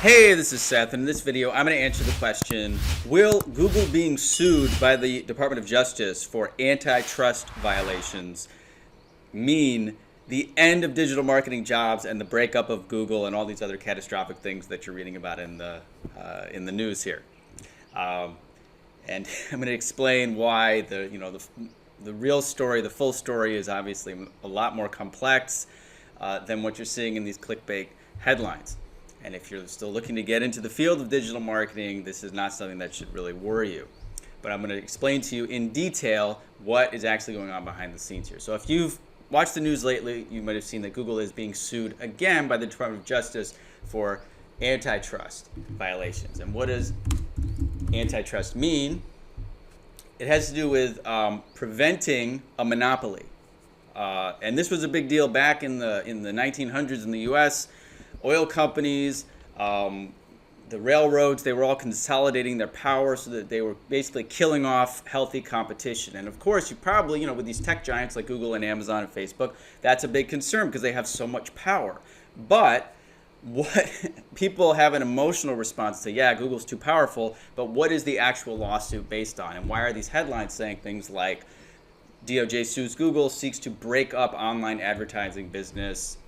Hey, this is Seth, and in this video, I'm going to answer the question, will Google being sued by the Department of Justice for antitrust violations mean the end of digital marketing jobs and the breakup of Google and all these other catastrophic things that you're reading about in the news here? And I'm going to explain why the real story, the full story, is obviously a lot more complex than what you're seeing in these clickbait headlines. And if you're still looking to get into the field of digital marketing, this is not something that should really worry you. But I'm going to explain to you in detail what is actually going on behind the scenes here. So if you've watched the news lately, you might have seen that Google is being sued again by the Department of Justice for antitrust violations. And what does antitrust mean? It has to do with preventing a monopoly. And this was a big deal back in the 1900s in the U.S. Oil companies, the railroads, they were all consolidating their power so that they were basically killing off healthy competition. And of course, you probably, with these tech giants like Google and Amazon and Facebook, that's a big concern because they have so much power. But what people have an emotional response to, yeah, Google's too powerful, but what is the actual lawsuit based on? And why are these headlines saying things like DOJ sues Google, seeks to break up online advertising business,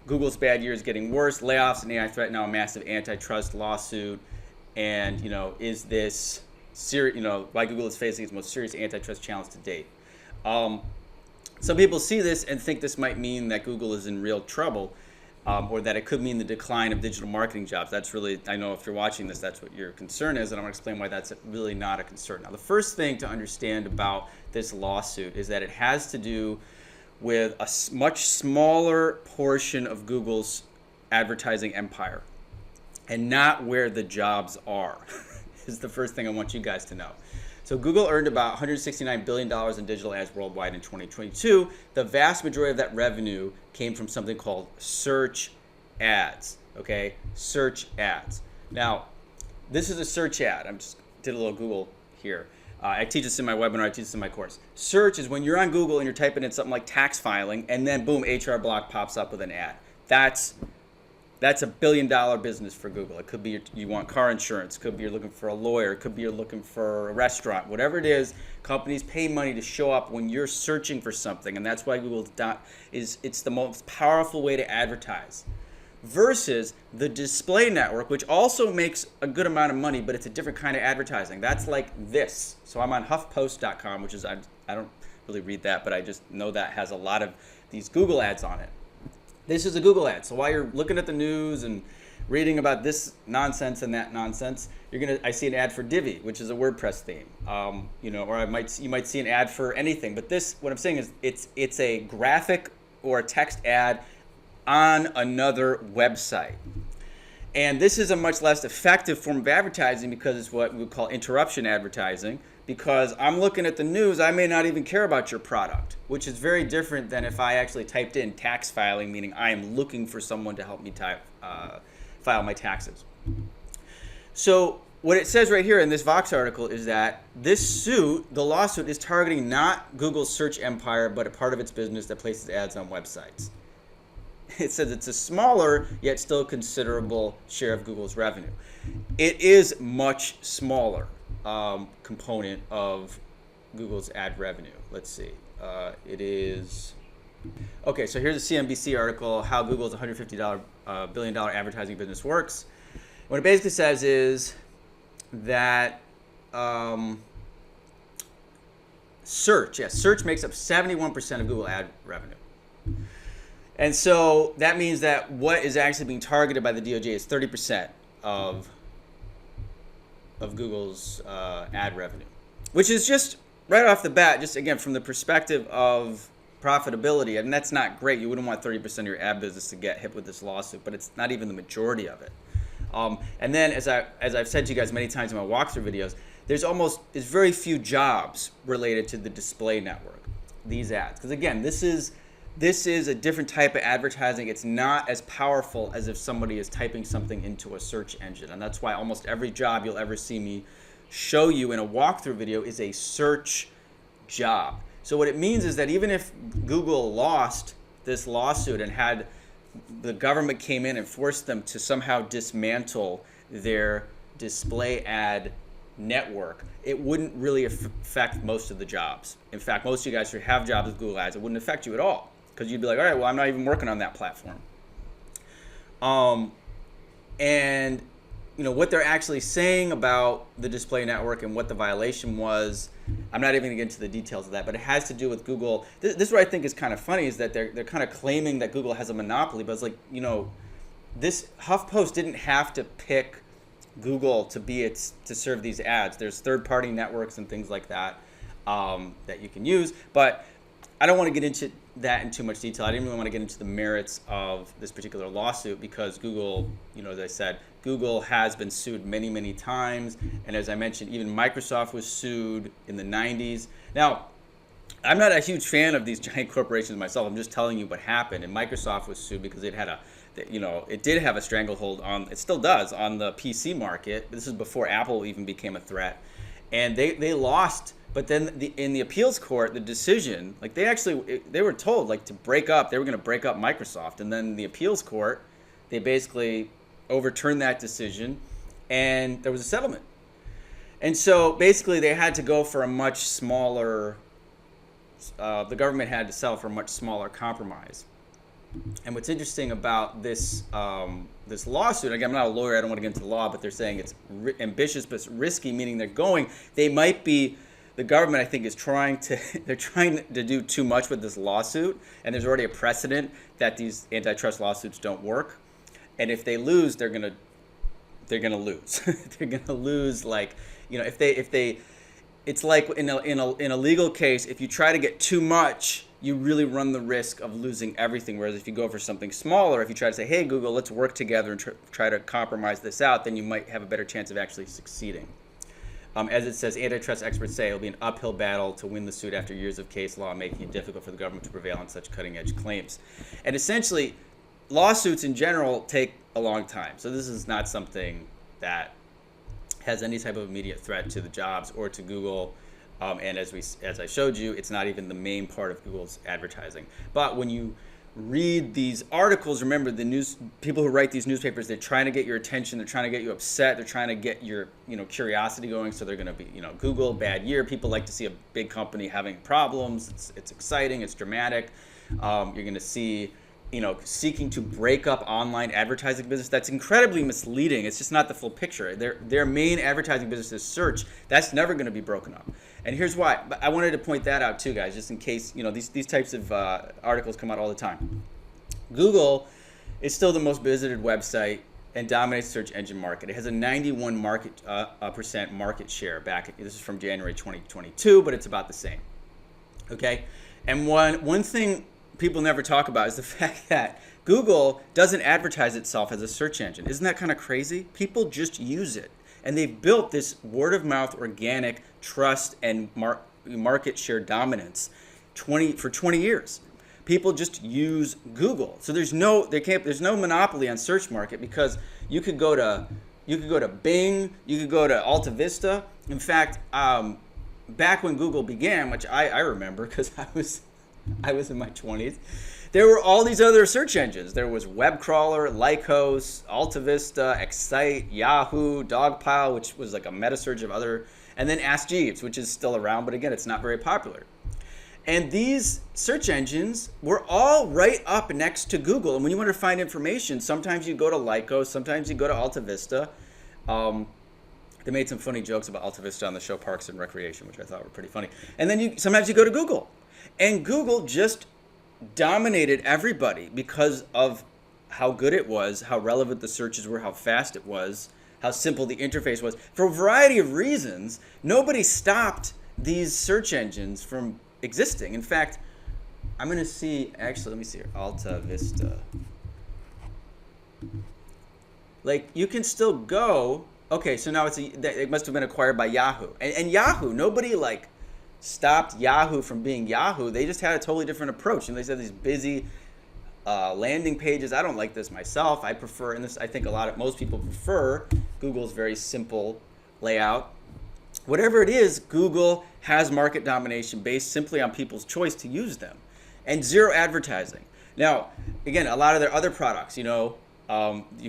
Google's bad year is getting worse. Layoffs and AI threat now a massive antitrust lawsuit. And, is this why Google is facing its most serious antitrust challenge to date? Some people see this and think this might mean that Google is in real trouble, or that it could mean the decline of digital marketing jobs. That's really, I know if you're watching this, that's what your concern is, and I'm going to explain why that's really not a concern. Now, the first thing to understand about this lawsuit is that it has to do with a much smaller portion of Google's advertising empire and not where the jobs are is the first thing I want you guys to know. So Google earned about $169 billion in digital ads worldwide in 2022. The vast majority of that revenue came from something called search ads, okay? Search ads. Now, this is a search ad. I just did a little Google here. I teach this in my webinar, I teach this in my course. Search is when you're on Google and you're typing in something like tax filing, and then boom, HR Block pops up with an ad. That's a billion-dollar business for Google. It could be you want car insurance, it could be you're looking for a lawyer, it could be you're looking for a restaurant. Whatever it is, companies pay money to show up when you're searching for something, and that's why Google it's the most powerful way to advertise. Versus the display network, which also makes a good amount of money, but it's a different kind of advertising. That's like this. So I'm on HuffPost.com, which is, I don't really read that, but I just know that has a lot of these Google ads on it. This is a Google ad. So while you're looking at the news and reading about this nonsense and that nonsense, I see an ad for Divi, which is a WordPress theme, or you might see an ad for anything. But what I'm saying is it's a graphic or a text ad on another website. And this is a much less effective form of advertising because it's what we would call interruption advertising, because I'm looking at the news, I may not even care about your product, which is very different than if I actually typed in tax filing, meaning I am looking for someone to help me file my taxes. So what it says right here in this Vox article is that the lawsuit is targeting not Google's search empire, but a part of its business that places ads on websites. It says it's a smaller, yet still considerable share of Google's revenue. It is much smaller component of Google's ad revenue. Let's see. It is... Okay, so here's a CNBC article, how Google's $150 billion advertising business works. What it basically says is that search makes up 71% of Google ad revenue. And so that means that what is actually being targeted by the DOJ is 30% of Google's ad revenue, which is just right off the bat, just again, from the perspective of profitability, and that's not great. You wouldn't want 30% of your ad business to get hit with this lawsuit, but it's not even the majority of it. And then, as I've said to you guys many times in my walkthrough videos, there's very few jobs related to the display network, these ads. Because again, this is a different type of advertising. It's not as powerful as if somebody is typing something into a search engine. And that's why almost every job you'll ever see me show you in a walkthrough video is a search job. So what it means is that even if Google lost this lawsuit and had the government came in and forced them to somehow dismantle their display ad network, it wouldn't really affect most of the jobs. In fact, most of you guys who have jobs with Google Ads, it wouldn't affect you at all, because you'd be like, all right, well, I'm not even working on that platform. And what they're actually saying about the display network and what the violation was, I'm not even going to get into the details of that, but it has to do with Google. This is what I think is kind of funny, is that they're kind of claiming that Google has a monopoly, but it's like, this HuffPost didn't have to pick Google to serve these ads. There's third-party networks and things like that that you can use, but I don't want to get into that in too much detail. I didn't really want to get into the merits of this particular lawsuit, because Google, as I said, Google has been sued many, many times. And as I mentioned, even Microsoft was sued in the 90s. Now, I'm not a huge fan of these giant corporations myself. I'm just telling you what happened. And Microsoft was sued because it had it did have a stranglehold on, it still does, on the PC market. This is before Apple even became a threat. And they lost. But then in the appeals court, the decision, like they were told to break up, they were going to break up Microsoft. And then the appeals court, they basically overturned that decision, and there was a settlement. And so basically they had to go for a much smaller, the government had to settle for a much smaller compromise. And what's interesting about this this lawsuit, again, I'm not a lawyer, I don't want to get into the law, but they're saying it's ambitious but it's risky, meaning they might be, the government, I think, is trying to do too much with this lawsuit, and there's already a precedent that these antitrust lawsuits don't work. And if they lose, they're gonna lose. They're gonna lose, if they, it's like in a legal case, if you try to get too much, you really run the risk of losing everything. Whereas if you go for something smaller, if you try to say, hey, Google, let's work together and try to compromise this out, then you might have a better chance of actually succeeding. As it says, antitrust experts say it'll be an uphill battle to win the suit after years of case law, making it difficult for the government to prevail on such cutting-edge claims. And essentially, lawsuits in general take a long time. So this is not something that has any type of immediate threat to the jobs or to Google. And as I showed you, it's not even the main part of Google's advertising. But when you read these articles, remember the people who write these newspapers, they're trying to get your attention, they're trying to get you upset, they're trying to get your curiosity going. So they're going to be Google, bad year. People like to see a big company having problems. It's exciting, it's dramatic. You're going to see seeking to break up online advertising business. That's incredibly misleading. It's just not the full picture. Their main advertising business is search. That's never going to be broken up. And here's why. But I wanted to point that out too, guys, just in case these types of articles come out all the time. Google is still the most visited website and dominates the search engine market. It has a 91% market share back. This is from January 2022, but it's about the same. Okay, and one thing people never talk about is the fact that Google doesn't advertise itself as a search engine. Isn't that kind of crazy? People just use it. And they've built this word-of-mouth, organic trust and market share dominance for 20 years. People just use Google. So there's no monopoly on search market, because you could go to Bing, you could go to Alta Vista. In fact, back when Google began, which I remember because I was in my 20s, there were all these other search engines. There was Webcrawler, Lycos, Alta Vista, Excite, Yahoo, Dogpile, which was like a meta search of other, and then Ask Jeeves, which is still around, but again, it's not very popular. And these search engines were all right up next to Google. And when you want to find information, sometimes you go to Lycos, sometimes you go to Alta Vista. They made some funny jokes about Alta Vista on the show Parks and Recreation, which I thought were pretty funny. And then sometimes you go to Google. And Google just dominated everybody because of how good it was, how relevant the searches were, how fast it was, how simple the interface was. For a variety of reasons, nobody stopped these search engines from existing. In fact, I'm going to see, actually, let me see here, Alta Vista. You can still go, okay, so now it must have been acquired by Yahoo. And Yahoo, nobody stopped Yahoo from being Yahoo. They just had a totally different approach. And they said these busy landing pages. I don't like this myself. I prefer, and this I think most people prefer Google's very simple layout. Whatever it is, Google has market domination based simply on people's choice to use them, and zero advertising. Now, again, a lot of their other products, you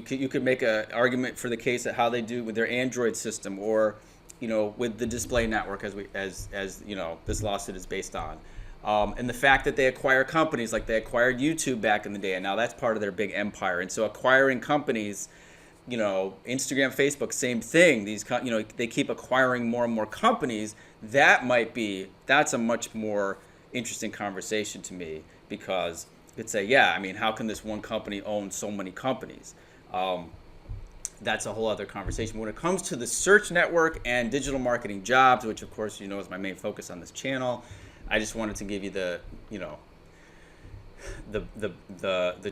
could make an argument for the case of how they do with their Android system, or with the display network, as this lawsuit is based on, and the fact that they acquire companies like they acquired YouTube back in the day, and now that's part of their big empire. And so acquiring companies, Instagram, Facebook, same thing. They keep acquiring more and more companies. That's a much more interesting conversation to me, because you could say, yeah, I mean, how can this one company own so many companies? That's a whole other conversation. When it comes to the search network and digital marketing jobs, which of course is my main focus on this channel, I just wanted to give you the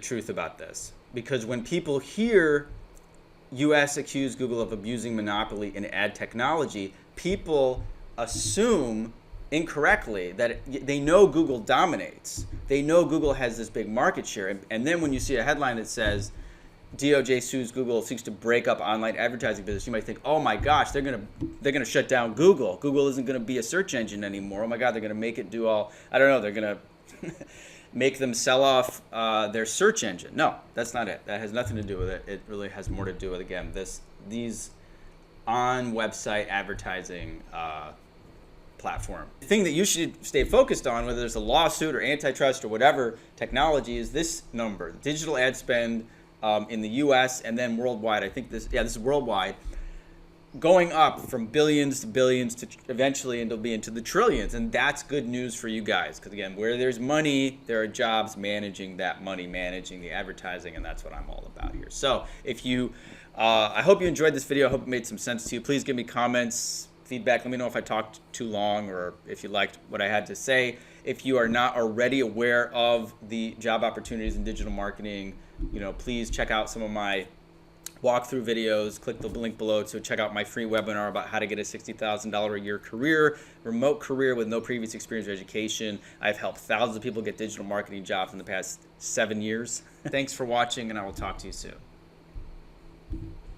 truth about this, because when people hear U.S. accuse Google of abusing monopoly in ad technology, people assume incorrectly that they know Google dominates. They know Google has this big market share, and then when you see a headline that says DOJ sues Google, seeks to break up online advertising business, you might think, oh my gosh, they're gonna shut down Google. Google isn't gonna be a search engine anymore. Oh my God, they're gonna make it do all, I don't know, they're gonna make them sell off their search engine. No, that's not it. That has nothing to do with it. It really has more to do with, again, these on website advertising platform. The thing that you should stay focused on, whether there's a lawsuit or antitrust or whatever technology, is this number: digital ad spend in the U.S. and then worldwide. I think this is worldwide, going up from billions to billions to eventually it'll be into the trillions. And that's good news for you guys, because again, where there's money, there are jobs managing that money, managing the advertising, and that's what I'm all about here. So if you, I hope you enjoyed this video. I hope it made some sense to you. Please give me comments, feedback. Let me know if I talked too long or if you liked what I had to say. If you are not already aware of the job opportunities in digital marketing, please check out some of my walkthrough videos. Click the link below to check out my free webinar about how to get a $60,000 a year career, remote career with no previous experience or education. I've helped thousands of people get digital marketing jobs in the past 7 years. Thanks for watching, and I will talk to you soon.